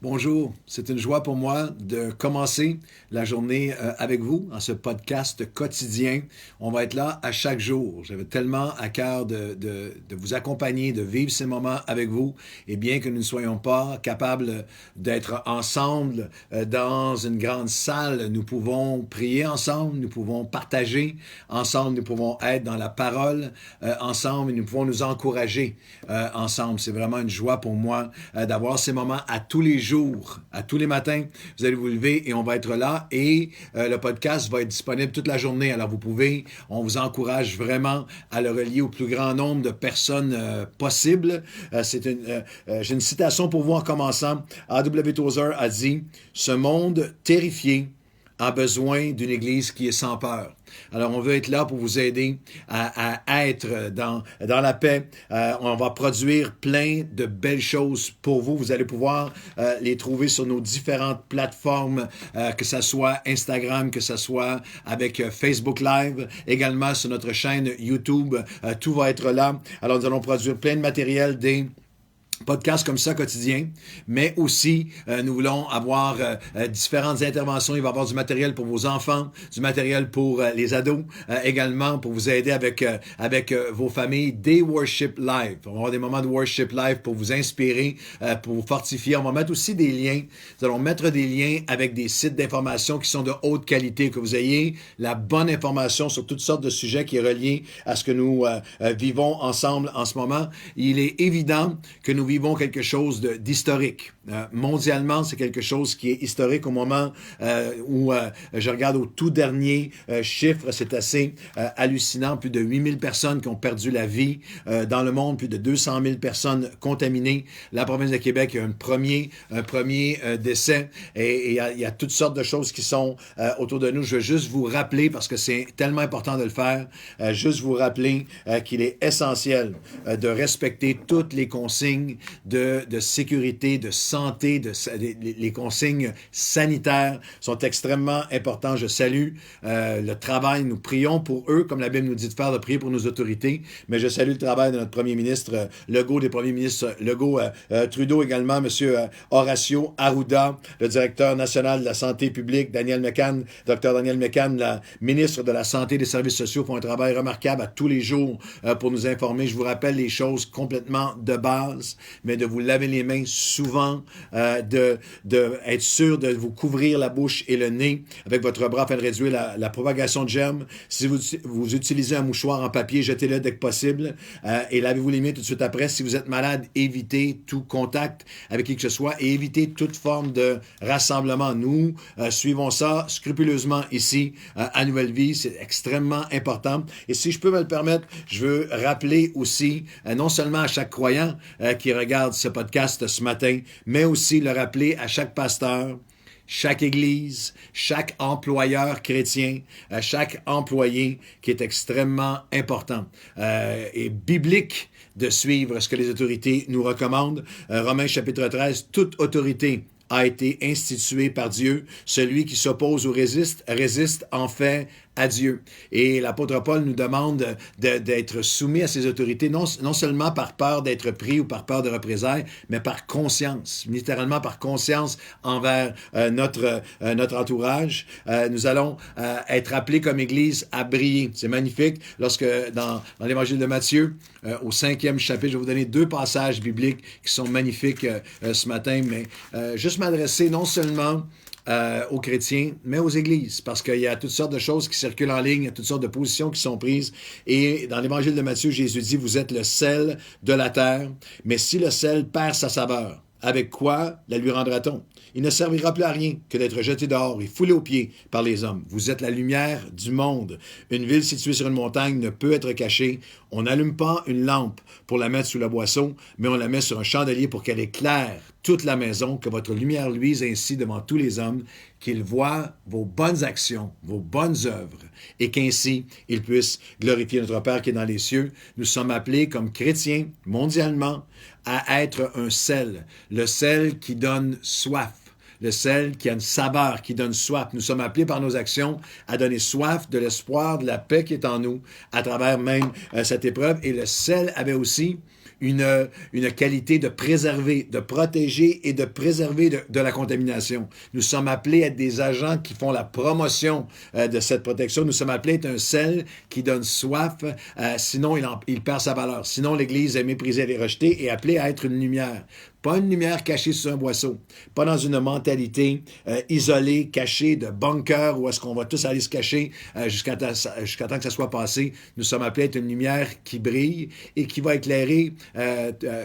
Bonjour, c'est une joie pour moi de commencer la journée avec vous en ce podcast quotidien. On va être là à chaque jour. J'avais tellement à cœur de vous accompagner, de vivre ces moments avec vous. Et bien que nous ne soyons pas capables d'être ensemble dans une grande salle, nous pouvons prier ensemble, nous pouvons partager ensemble, nous pouvons être dans la parole ensemble et nous pouvons nous encourager ensemble. C'est vraiment une joie pour moi d'avoir ces moments à tous les jours. À tous les matins, vous allez vous lever et on va être là et le podcast va être disponible toute la journée. Alors on vous encourage vraiment à le relier au plus grand nombre de personnes possible. J'ai une citation pour vous en commençant. A.W. Tozer a dit « Ce monde terrifié a besoin d'une Église qui est sans peur. » Alors, on veut être là pour vous aider à être dans la paix. On va produire plein de belles choses pour vous. Vous allez pouvoir les trouver sur nos différentes plateformes, que ce soit Instagram, que ce soit avec Facebook Live, également sur notre chaîne YouTube. Tout va être là. Alors, nous allons produire plein de matériel, des podcast comme ça quotidien, mais aussi nous voulons avoir différentes interventions. Il va y avoir du matériel pour vos enfants, du matériel pour les ados, également pour vous aider avec vos familles, des worship live. On va avoir des moments de worship live pour vous inspirer, pour vous fortifier. On va mettre aussi des liens. Nous allons mettre des liens avec des sites d'information qui sont de haute qualité, que vous ayez la bonne information sur toutes sortes de sujets qui est relié à ce que nous vivons ensemble en ce moment. Il est évident que nous vivons quelque chose d'historique. Mondialement, c'est quelque chose qui est historique au moment où je regarde au tout dernier chiffre, c'est assez hallucinant. Plus de 8000 personnes qui ont perdu la vie dans le monde, plus de 200 000 personnes contaminées. La province de Québec a un premier décès et il y a toutes sortes de choses qui sont autour de nous. Je veux juste vous rappeler, parce que c'est tellement important de le faire, juste vous rappeler qu'il est essentiel de respecter toutes les consignes de sécurité, de santé, les consignes sanitaires sont extrêmement importantes. Je salue le travail. Nous prions pour eux, comme la Bible nous dit de faire, de prier pour nos autorités. Mais je salue le travail de notre premier ministre Legault, des premiers ministres Legault, Trudeau également, M. Horacio Arruda, le directeur national de la santé publique, Daniel McCann, Dr. Daniel McCann, la ministre de la Santé et des Services sociaux, font un travail remarquable à tous les jours pour nous informer. Je vous rappelle les choses complètement de base, mais de vous laver les mains souvent, de être sûr de vous couvrir la bouche et le nez avec votre bras afin de réduire la propagation de germes. Si vous utilisez un mouchoir en papier, jetez-le dès que possible et lavez-vous les mains tout de suite après. Si vous êtes malade, évitez tout contact avec qui que ce soit et évitez toute forme de rassemblement. Nous suivons ça scrupuleusement ici à Nouvelle Vie. C'est extrêmement important. Et si je peux me le permettre, je veux rappeler aussi, non seulement à chaque croyant qui regarde ce podcast ce matin, mais aussi le rappeler à chaque pasteur, chaque église, chaque employeur chrétien, chaque employé qui est extrêmement important et biblique de suivre ce que les autorités nous recommandent. Romains chapitre 13, toute autorité a été instituée par Dieu. Celui qui s'oppose ou résiste en fait à Dieu. Et l'apôtre Paul nous demande d'être soumis à ces autorités, non seulement par peur d'être pris ou par peur de représailles, mais par conscience, littéralement par conscience envers notre entourage. Nous allons être appelés comme Église à briller. C'est magnifique. Lorsque dans l'Évangile de Matthieu, au 5e chapitre, je vais vous donner 2 passages bibliques qui sont magnifiques ce matin, mais juste m'adresser non seulement aux chrétiens, mais aux églises, parce qu'il y a toutes sortes de choses qui circulent en ligne, il y a toutes sortes de positions qui sont prises. Et dans l'Évangile de Matthieu, Jésus dit, vous êtes le sel de la terre, mais si le sel perd sa saveur, avec quoi la lui rendra-t-on? Il ne servira plus à rien que d'être jeté dehors et foulé aux pieds par les hommes. Vous êtes la lumière du monde. Une ville située sur une montagne ne peut être cachée. On n'allume pas une lampe pour la mettre sous le boisseau, mais on la met sur un chandelier pour qu'elle éclaire toute la maison, que votre lumière luise ainsi devant tous les hommes, qu'ils voient vos bonnes actions, vos bonnes œuvres, et qu'ainsi ils puissent glorifier notre Père qui est dans les cieux. Nous sommes appelés comme chrétiens mondialement à être un sel, le sel qui donne soif. Le sel qui a une saveur, qui donne soif. Nous sommes appelés par nos actions à donner soif de l'espoir, de la paix qui est en nous, à travers même cette épreuve. Et le sel avait aussi une qualité de préserver, de protéger et de préserver de la contamination. Nous sommes appelés à être des agents qui font la promotion de cette protection. Nous sommes appelés à être un sel qui donne soif, sinon il perd sa valeur. Sinon, l'Église est méprisée, elle est rejetée et appelée à être une lumière. Pas une lumière cachée sous un boisseau. Pas dans une mentalité isolée, cachée, de bunker, où est-ce qu'on va tous aller se cacher jusqu'à temps que ça soit passé. Nous sommes appelés à être une lumière qui brille et qui va éclairer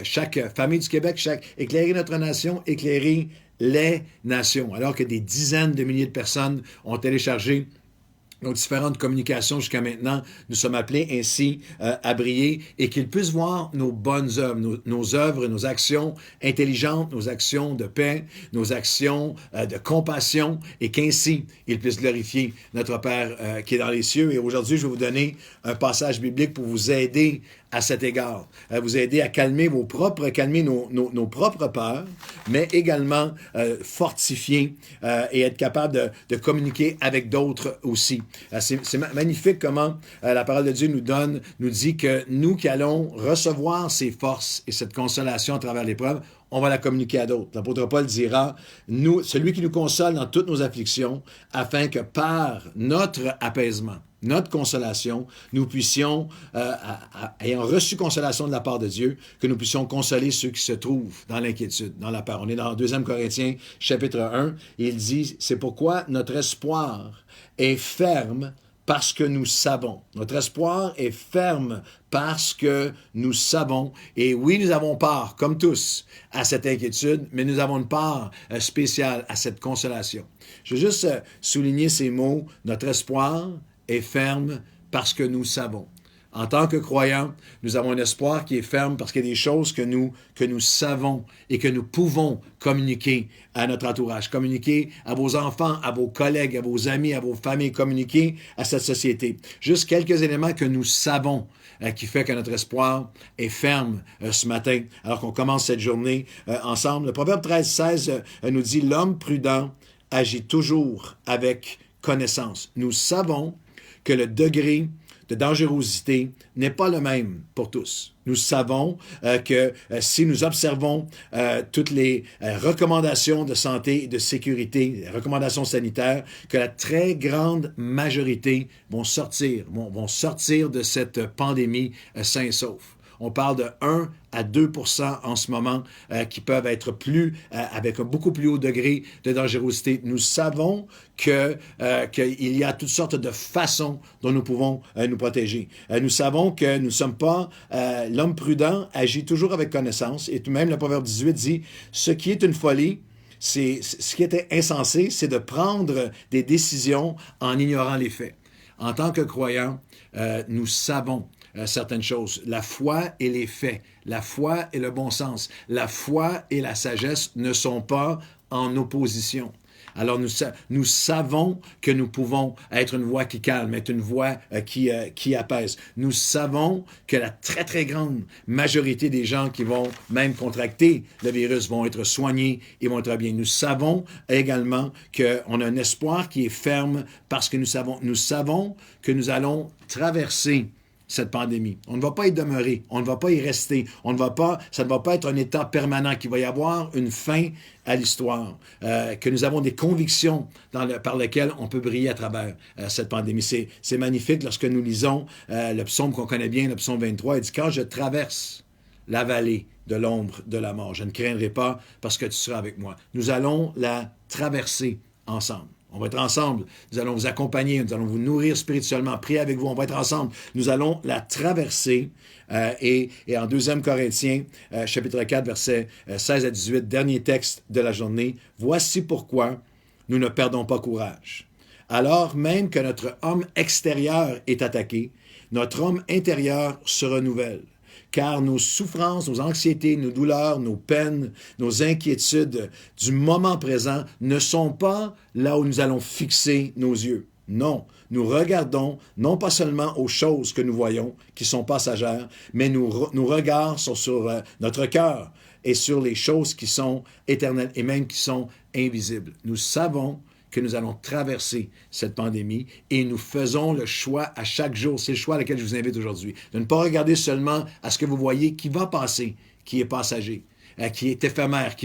chaque famille du Québec, éclairer notre nation, éclairer les nations. Alors que des dizaines de milliers de personnes ont téléchargé nos différentes communications jusqu'à maintenant, nous sommes appelés ainsi à briller et qu'ils puissent voir nos bonnes œuvres, nos œuvres, nos actions intelligentes, nos actions de paix, nos actions de compassion et qu'ainsi ils puissent glorifier notre Père qui est dans les cieux. Et aujourd'hui, je vais vous donner un passage biblique pour vous aider à cet égard, vous aider à calmer nos propres peurs, mais également fortifier et être capable de communiquer avec d'autres aussi. C'est magnifique comment la parole de Dieu nous dit que nous qui allons recevoir ces forces et cette consolation à travers l'épreuve, on va la communiquer à d'autres. L'apôtre Paul dira, celui qui nous console dans toutes nos afflictions, afin que par notre apaisement, notre consolation, nous puissions, ayant reçu consolation de la part de Dieu, que nous puissions consoler ceux qui se trouvent dans l'inquiétude, dans la peur. On est dans 2 Corinthiens, chapitre 1, et il dit, c'est pourquoi notre espoir est ferme parce que nous savons. Notre espoir est ferme parce que nous savons. Et oui, nous avons part, comme tous, à cette inquiétude, mais nous avons une part spéciale à cette consolation. Je veux juste souligner ces mots. Notre espoir est ferme parce que nous savons. En tant que croyants, nous avons un espoir qui est ferme parce qu'il y a des choses que nous savons et que nous pouvons communiquer à notre entourage, communiquer à vos enfants, à vos collègues, à vos amis, à vos familles, communiquer à cette société. Juste quelques éléments que nous savons qui fait que notre espoir est ferme ce matin, alors qu'on commence cette journée ensemble. Le Proverbe 13-16 nous dit « L'homme prudent agit toujours avec connaissance. » Nous savons que le degré de dangerosité n'est pas le même pour tous. Nous savons que si nous observons toutes les recommandations de santé et de sécurité, les recommandations sanitaires, que la très grande majorité vont sortir de cette pandémie sains et saufs. On parle de 1 à 2% en ce moment qui peuvent être avec un beaucoup plus haut degré de dangerosité. Nous savons qu'il y a toutes sortes de façons dont nous pouvons nous protéger. Nous savons que nous ne sommes pas... l'homme prudent agit toujours avec connaissance. Et même le Proverbe 18 dit, ce qui est une folie, ce qui était insensé, c'est de prendre des décisions en ignorant les faits. En tant que croyants, nous savons certaines choses. La foi et les faits, la foi et le bon sens, la foi et la sagesse ne sont pas en opposition. Alors nous savons que nous pouvons être une voix qui calme, être une voix qui apaise. Nous savons que la très, très grande majorité des gens qui vont même contracter le virus vont être soignés et vont être bien. Nous savons également qu'on a un espoir qui est ferme parce que nous savons que nous allons traverser cette pandémie. On ne va pas y demeurer, on ne va pas y rester, ça ne va pas être un état permanent, qu'il va y avoir une fin à l'histoire, que nous avons des convictions par lesquelles on peut briller à travers cette pandémie. C'est magnifique lorsque nous lisons le psaume qu'on connaît bien, le psaume 23, il dit « Quand je traverse la vallée de l'ombre de la mort, je ne craindrai pas parce que tu seras avec moi. » Nous allons la traverser ensemble. On va être ensemble. Nous allons vous accompagner. Nous allons vous nourrir spirituellement. Prier avec vous. On va être ensemble. Nous allons la traverser. Et en 2 Corinthiens, chapitre 4, versets 16 à 18, dernier texte de la journée. « Voici pourquoi nous ne perdons pas courage. Alors même que notre homme extérieur est attaqué, notre homme intérieur se renouvelle. Car nos souffrances, nos anxiétés, nos douleurs, nos peines, nos inquiétudes du moment présent ne sont pas là où nous allons fixer nos yeux. Non, nous regardons non pas seulement aux choses que nous voyons, qui sont passagères, mais nos regards sont sur notre cœur et sur les choses qui sont éternelles et même qui sont invisibles. Nous savons que nous allons traverser cette pandémie et nous faisons le choix à chaque jour. C'est le choix à lequel je vous invite aujourd'hui. De ne pas regarder seulement à ce que vous voyez qui va passer, qui est passager, qui est éphémère,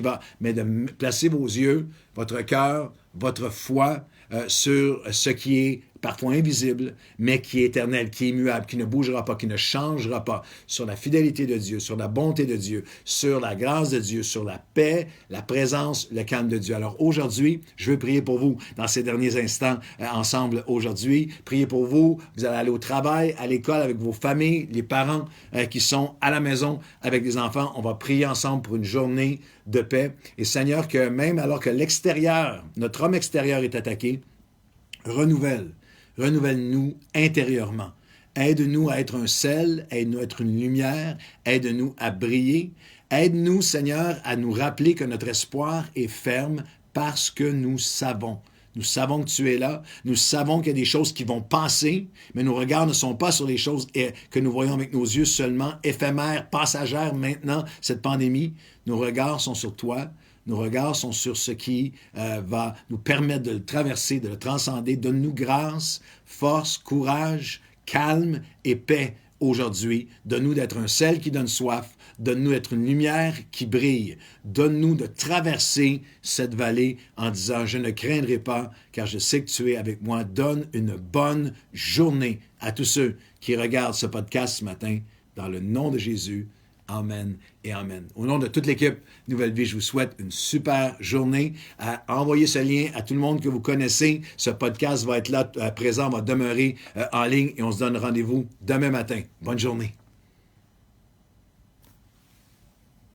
mais de placer vos yeux, votre cœur, votre foi sur ce qui est parfois invisible, mais qui est éternel, qui est immuable, qui ne bougera pas, qui ne changera pas, sur la fidélité de Dieu, sur la bonté de Dieu, sur la grâce de Dieu, sur la paix, la présence, le calme de Dieu. Alors aujourd'hui, je veux prier pour vous dans ces derniers instants ensemble aujourd'hui. Priez pour vous. Vous allez aller au travail, à l'école, avec vos familles, les parents qui sont à la maison avec des enfants. On va prier ensemble pour une journée de paix. Et Seigneur, que même alors que l'extérieur, notre homme extérieur est attaqué, renouvelle-nous intérieurement. Aide-nous à être un sel, aide-nous à être une lumière, aide-nous à briller. Aide-nous, Seigneur, à nous rappeler que notre espoir est ferme parce que nous savons. Nous savons que tu es là. Nous savons qu'il y a des choses qui vont passer, mais nos regards ne sont pas sur les choses que nous voyons avec nos yeux seulement, éphémères, passagères maintenant, cette pandémie. Nos regards sont sur toi. Nos regards sont sur ce qui va nous permettre de le traverser, de le transcender. Donne-nous grâce, force, courage, calme et paix aujourd'hui. Donne-nous d'être un sel qui donne soif. Donne-nous d'être une lumière qui brille. Donne-nous de traverser cette vallée en disant « Je ne craindrai pas, car je sais que tu es avec moi. » Donne une bonne journée à tous ceux qui regardent ce podcast ce matin. Dans le nom de Jésus. Amen et amen. Au nom de toute l'équipe Nouvelle Vie, je vous souhaite une super journée. Envoyez ce lien à tout le monde que vous connaissez. Ce podcast va être là présent, va demeurer en ligne et on se donne rendez-vous demain matin. Bonne journée.